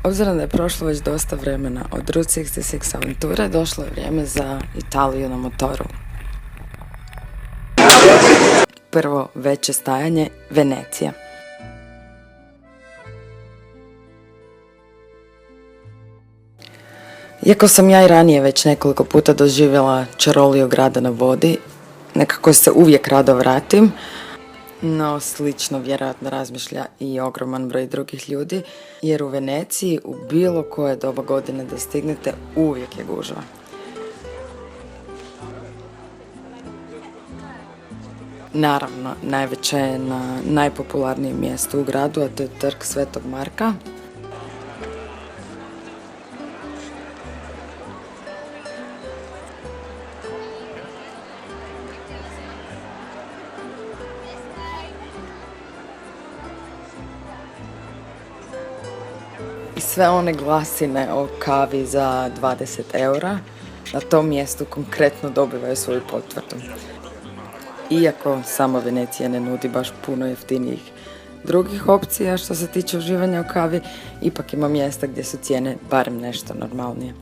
Obzirom da je prošlo već dosta vremena od Route 66 avanture, došlo je vrijeme za Italiju na motoru. Prvo veće stajanje, Venecija. Iako sam ja i ranije već nekoliko puta doživjela čaroliju grada na vodi, nekako se uvijek rado vratim, no slično vjerojatno razmišlja i ogroman broj drugih ljudi, jer u Veneciji u bilo koje doba godine da stignete uvijek je gužva. Naravno, najveća je na najpopularnijem mjestu u gradu, a to je Trg Svetog Marka. I sve one glasine o kavi za 20 eura na tom mjestu konkretno dobivaju svoju potvrdu. Iako sama Venecija ne nudi baš puno jeftinijih drugih opcija što se tiče uživanja u kavi, ipak ima mjesta gdje su cijene barem nešto normalnije.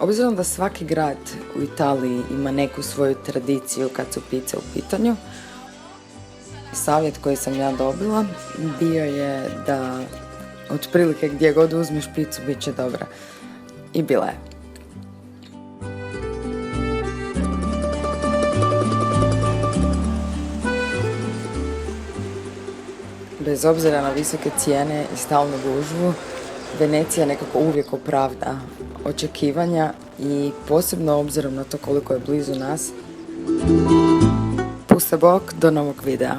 Obzirom da svaki grad u Italiji ima neku svoju tradiciju kad su pice u pitanju, savjet koji sam ja dobila bio je da otprilike gdje god uzmeš picu bit će dobra. I bila je. Bez obzira na visoke cijene i stalnu gužvu, Venecija nekako uvijek opravda očekivanja i posebno obzirom na to koliko je blizu nas. Puste bok, do novog videa.